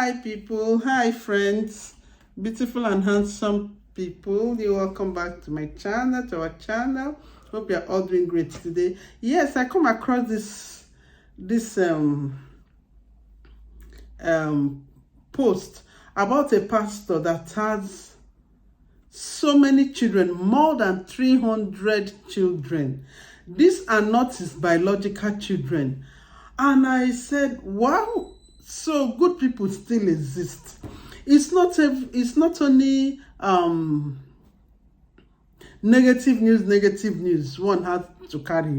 Hi people, hi friends, beautiful and handsome people. You're welcome back to my channel, to our channel. Hope you're all doing great today. Yes, I come across this post about a pastor that has so many children, more than 300 children. These are not his biological children. And I said, wow, so good people still exist. It's not only negative news one has to carry,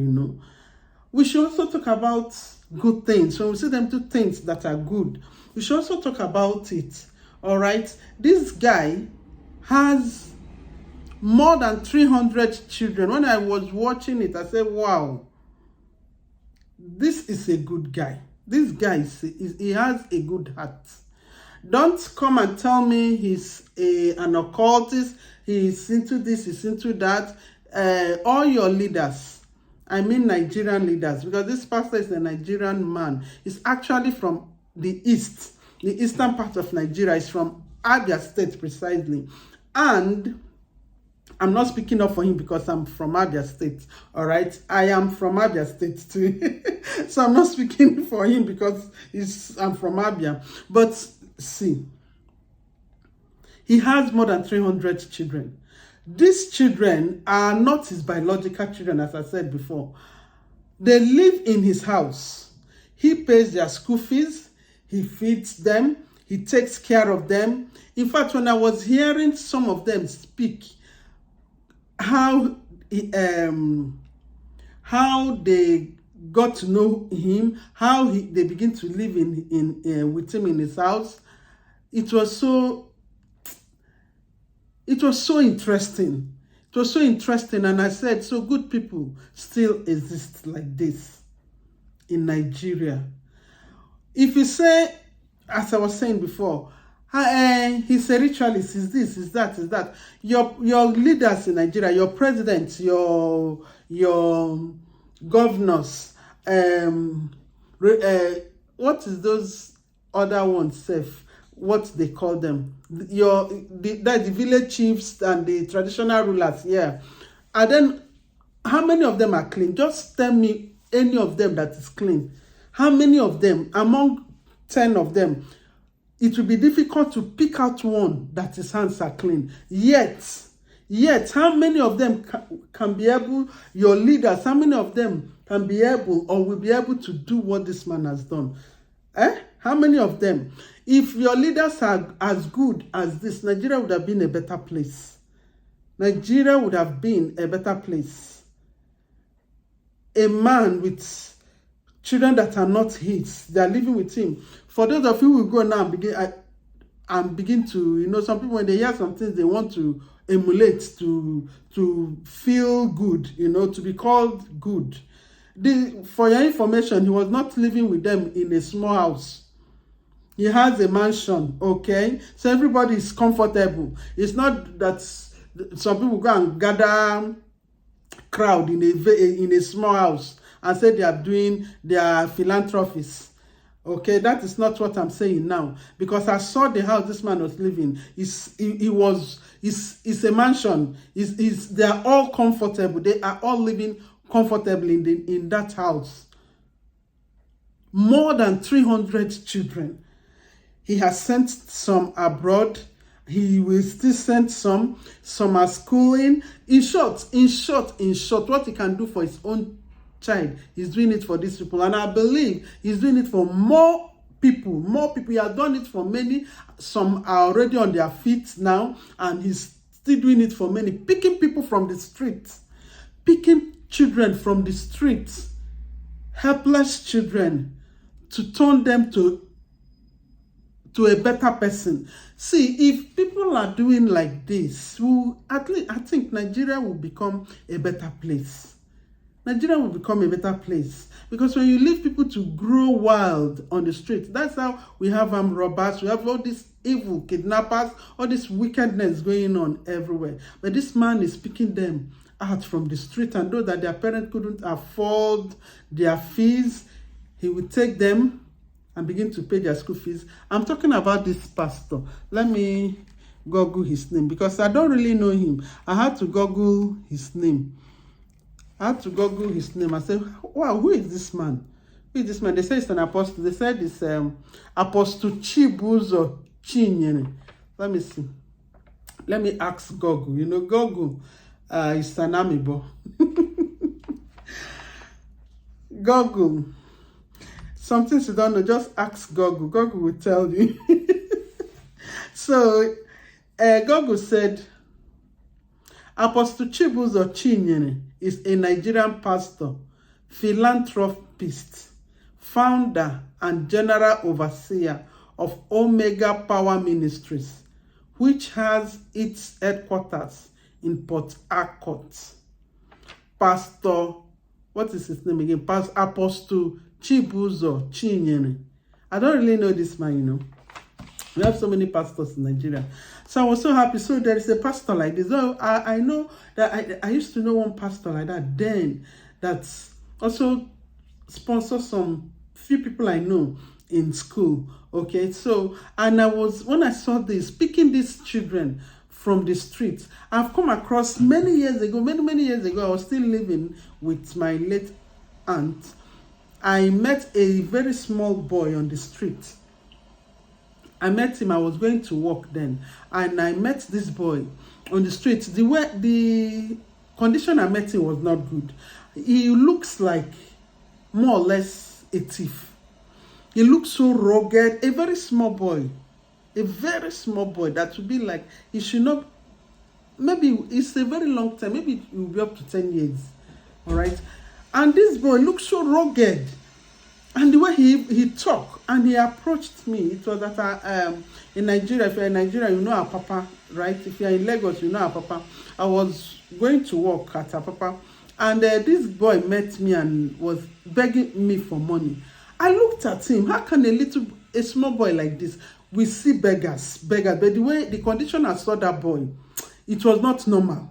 We should also talk about good things. When we see them do things that are good, we should also talk about it. All right. This guy has more than 300 children. When I was watching it, I said, wow, this is a good guy. This guy he has a good heart. Don't come and tell me he's an occultist, he's into this, he's into that. All your leaders, I mean Nigerian leaders, because this pastor is a Nigerian man. He's actually from the eastern part of Nigeria. He's from Abia State precisely. And I'm not speaking up for him because I'm from Abia State, all right? I am from Abia State too. So I'm not speaking for him because I'm from Abia. But see, he has more than 300 children. These children are not his biological children, as I said before. They live in his house. He pays their school fees. He feeds them. He takes care of them. In fact, when I was hearing some of them speak, how they got to know him, how they begin to live with him in his house. It was so interesting. It was so interesting, and I said, so good people still exist like this in Nigeria. If you say, as I was saying before, he's a ritualist, is this, is that. Your leaders in Nigeria, your presidents, your governors, what is those other ones, safe? What they call them? The village chiefs and the traditional rulers, yeah. And then, how many of them are clean? Just tell me any of them that is clean. How many of them, among 10 of them, it will be difficult to pick out one that his hands are clean. Yet, how many of them can be able, your leaders, how many of them can be able or will be able to do what this man has done? How many of them? If your leaders are as good as this, Nigeria would have been a better place. Nigeria would have been a better place. A man with children that are not his, they are living with him. For those of you who go now and begin to, some people, when they hear some things, they want to emulate, to feel good, to be called good. For your information, he was not living with them in a small house. He has a mansion, okay? So everybody is comfortable. It's not that some people go and gather crowd in a small house and say they are philanthropists. Okay, that is not what I'm saying now. Because I saw the house this man was living. It's a mansion. They are all comfortable. They are all living comfortably in that house. More than 300 children. He has sent some abroad. He will still send some. Some are schooling. In short, what he can do for his own child, he's doing it for these people. And I believe he's doing it for more people. He has done it for many. Some are already on their feet now, and he's still doing it for many. Picking people from the streets. Picking children from the streets. Helpless children, to turn them to a better person. See, if people are doing like this, at least I think Nigeria will become a better place. Nigeria will become a better place. Because when you leave people to grow wild on the street, that's how we have robbers, we have all these evil kidnappers, all this wickedness going on everywhere. But this man is picking them out from the street, and though that their parents couldn't afford their fees, he will take them and begin to pay their school fees. I'm talking about this pastor. Let me Google his name because I don't really know him. I had to Google his name. I said, wow, who is this man? Who is this man? They say it's an apostle. They said it's Apostle Chibuzo Chinyere. Let me see. Let me ask Google. You know, Google is an amiibo. Google. Some things you don't know, just ask Google. Google will tell you. So, Google said, Apostle Chibuzo Chinyere is a Nigerian pastor, philanthropist, founder, and general overseer of Omega Power Ministries, which has its headquarters in Port Harcourt. Pastor, what is his name again? Apostle Chibuzo Chinyere. I don't really know this man, you know. We have so many pastors in Nigeria. So I was so happy. So there is a pastor like this. So I know that I used to know one pastor like that then that's also sponsors some few people I know in school. Okay, so and when I saw this, picking these children from the streets, I've come across many years ago, many years ago, I was still living with my late aunt. I met a very small boy on the street. I met him, I was going to work then, and I met this boy on the street. The condition I met him was not good. He looks like more or less a thief. He looks so rugged, a very small boy that would be like, he should not, maybe it's a very long time, maybe it will be up to 10 years, all right? And this boy looks so rugged. And the way he talked and he approached me, it was that in Nigeria, if you're in Nigeria, you know our papa, right? If you're in Lagos, you know our papa. I was going to work at our papa, and this boy met me and was begging me for money. I looked at him. How can a small boy like this? We see beggars, but the condition I saw that boy, it was not normal.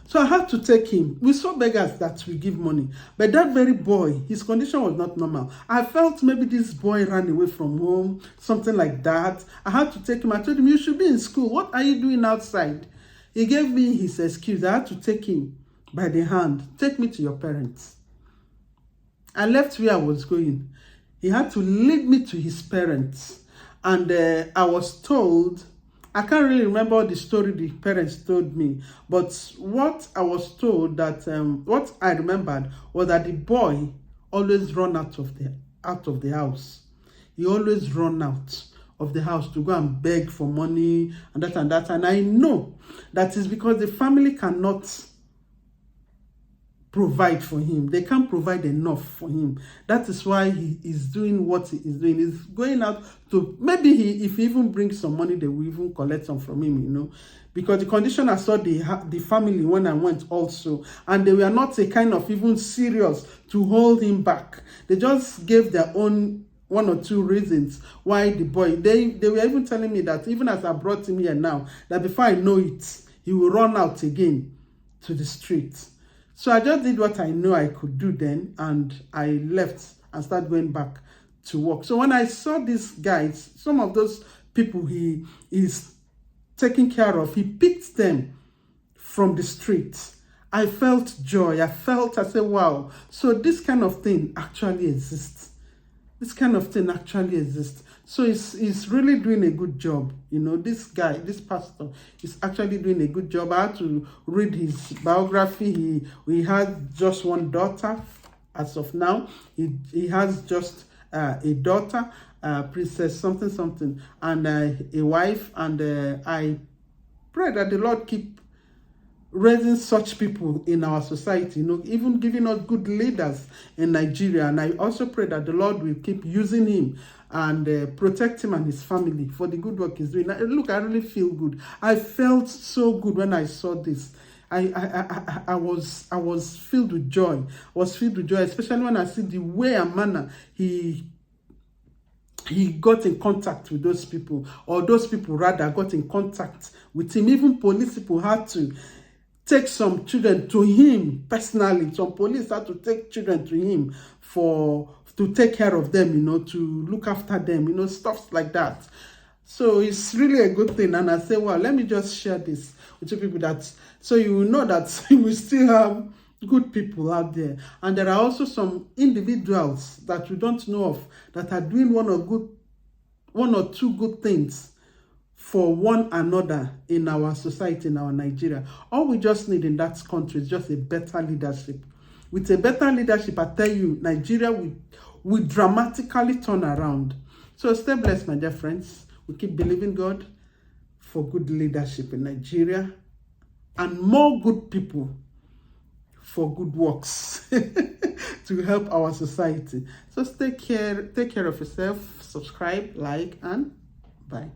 So I had to take him. We saw beggars that we give money. But that very boy, his condition was not normal. I felt maybe this boy ran away from home, something like that. I had to take him. I told him, you should be in school. What are you doing outside? He gave me his excuse. I had to take him by the hand. Take me to your parents. I left where I was going. He had to lead me to his parents. And I was told, I can't really remember the story the parents told me, but what I was told that what I remembered was that the boy always run out of the house. He always run out of the house to go and beg for money and that and that. And I know that is because the family cannot provide for him. They can't provide enough for him. That is why he is doing what he is doing. He's going out to, maybe if he even brings some money, they will even collect some from him, you know. Because the condition I saw the family when I went also, and they were not a kind of even serious to hold him back. They just gave their own one or two reasons why the boy, they were even telling me that even as I brought him here now, that before I know it, he will run out again to the street. So I just did what I know I could do then, and I left and started going back to work. So when I saw these guys, some of those people he is taking care of, he picked them from the streets. I felt joy. I said, wow, so this kind of thing actually exists. This kind of thing actually exists. So he's really doing a good job. You know, this guy, this pastor, is actually doing a good job. I had to read his biography. He had just one daughter as of now. He has just a daughter, Princess something, and a wife. And I pray that the Lord keep raising such people in our society, you know, even giving us good leaders in Nigeria. And I also pray that the Lord will keep using him and protect him and his family for the good work he's doing. Look, I really feel good. I felt so good when I saw this. I was filled with joy. Especially when I see the way and manner he got in contact with those people, or those people rather got in contact with him. Even police people had to take some children to him personally. Some police had to take children to him to take care of them, to look after them, stuff like that. So it's really a good thing. And I say, well, let me just share this with you people, that so you will know that we still have good people out there. And there are also some individuals that you don't know of that are doing one or two good things for one another in our society, in our Nigeria. All we just need in that country is just a better leadership. With a better leadership, I tell you, Nigeria will dramatically turn around. So stay blessed, my dear friends. We keep believing God for good leadership in Nigeria and more good people for good works to help our society. So take care of yourself, subscribe, like, and bye.